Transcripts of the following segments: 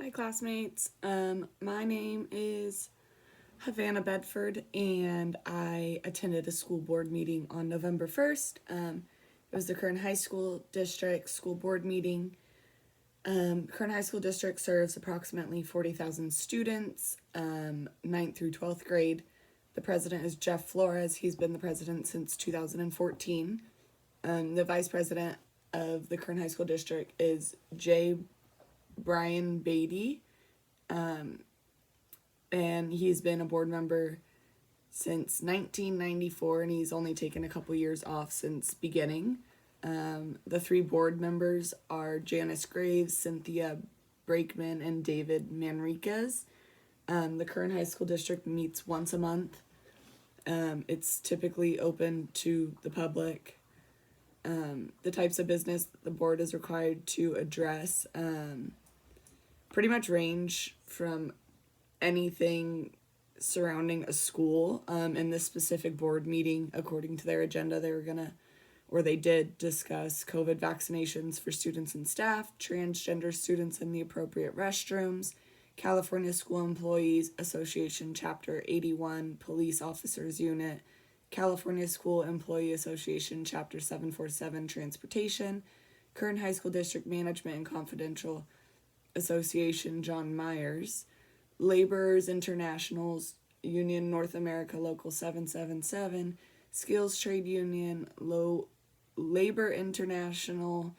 Hi classmates, my name is Havana Bedford and I attended a school board meeting on November 1st. It was the Kern High School District school board meeting. Kern High School District serves approximately 40,000 students, 9th through 12th grade. The president is Jeff Flores. He's been the president since 2014. The vice president of the Kern High School District is Brian Beatty, and he's been a board member since 1994, and he's only taken a couple years off since beginning. The three board members are Janice Graves, Cynthia Brakeman, and David Manriquez. The Kern High School District meets once a month. It's typically open to the public. The types of business the board is required to address pretty much range from anything surrounding a school. In this specific board meeting, according to their agenda, they did discuss COVID vaccinations for students and staff, transgender students in the appropriate restrooms, California School Employees Association Chapter 81 Police Officers Unit, California School Employee Association Chapter 747 Transportation, Kern High School District Management and Confidential Association John Myers, Laborers International's Union North America Local 777, Skills Trade Union, Labor International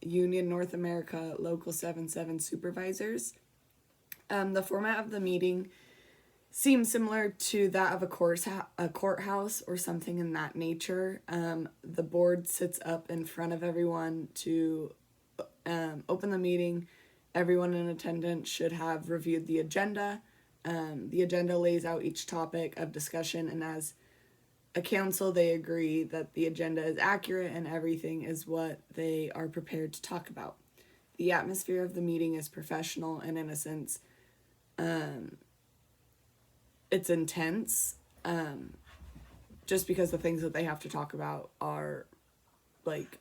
Union North America Local 77 Supervisors. The format of the meeting seems similar to that of a courthouse or something in that nature. The board sits up in front of everyone to open the meeting. Everyone in attendance should have reviewed the agenda. The agenda lays out each topic of discussion, and as a council, they agree that the agenda is accurate and everything is what they are prepared to talk about. The atmosphere of the meeting is professional, and in a sense, it's intense, just because the things that they have to talk about are like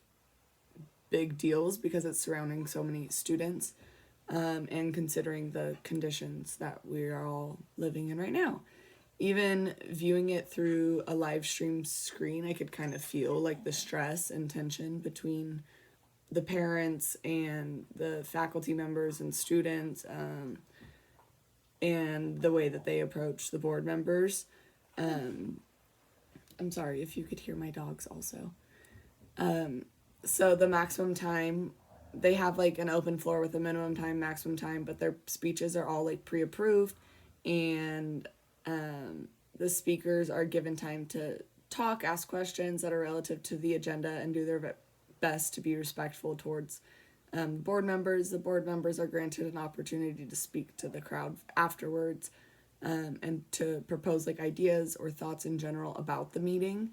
big deals because it's surrounding so many students, and considering the conditions that we are all living in right now. Even viewing it through a live stream screen, I could kind of feel like the stress and tension between the parents and the faculty members and students, and the way that they approach the board members. I'm sorry if you could hear my dogs also. So the maximum time, they have like an open floor with a minimum time, maximum time, but their speeches are all like pre-approved, and the speakers are given time to talk, ask questions that are relative to the agenda, and do their best to be respectful towards board members. The board members are granted an opportunity to speak to the crowd afterwards, and to propose like ideas or thoughts in general about the meeting.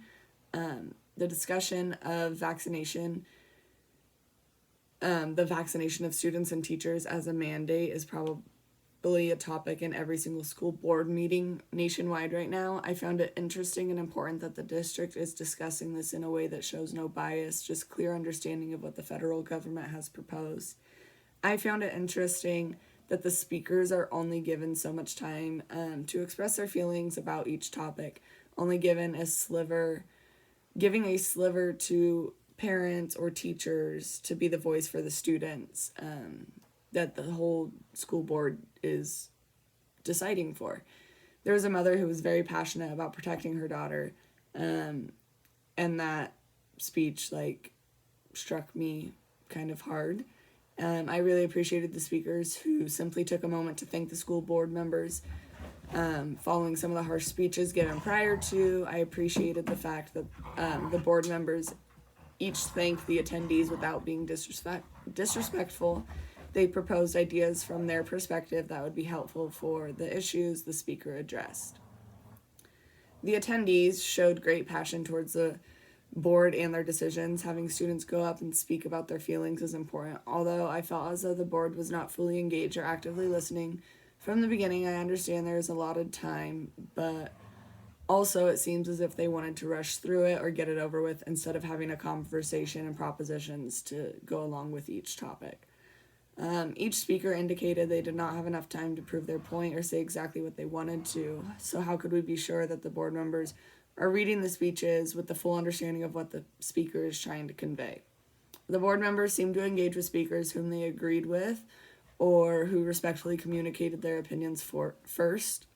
The discussion of vaccination, the vaccination of students and teachers as a mandate is probably a topic in every single school board meeting nationwide right now. I found it interesting and important that the district is discussing this in a way that shows no bias, just clear understanding of what the federal government has proposed. I found it interesting that the speakers are only given so much time to express their feelings about each topic, only giving a sliver to parents or teachers to be the voice for the students, that the whole school board is deciding for. There was a mother who was very passionate about protecting her daughter, and that speech like struck me kind of hard. I really appreciated the speakers who simply took a moment to thank the school board members, following some of the harsh speeches given prior to. I appreciated the fact that the board members each thanked the attendees without being disrespectful. They proposed ideas from their perspective that would be helpful for the issues the speaker addressed. The attendees showed great passion towards the board and their decisions. Having students go up and speak about their feelings is important. Although I felt as though the board was not fully engaged or actively listening from the beginning, I understand there is allotted time, but also it seems as if they wanted to rush through it or get it over with instead of having a conversation and propositions to go along with each topic. Each speaker indicated they did not have enough time to prove their point or say exactly what they wanted to. So how could we be sure that the board members are reading the speeches with the full understanding of what the speaker is trying to convey? The board members seemed to engage with speakers whom they agreed with or who respectfully communicated their opinions first.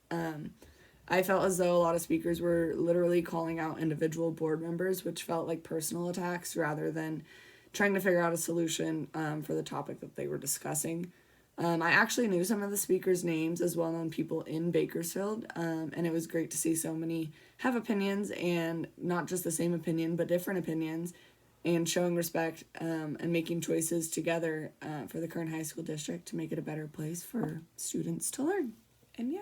I felt as though a lot of speakers were literally calling out individual board members, which felt like personal attacks rather than trying to figure out a solution for the topic that they were discussing. I actually knew some of the speakers' names as well-known people in Bakersfield, and it was great to see so many have opinions, and not just the same opinion, but different opinions, and showing respect and making choices together for the current high school district to make it a better place for students to learn. And yeah.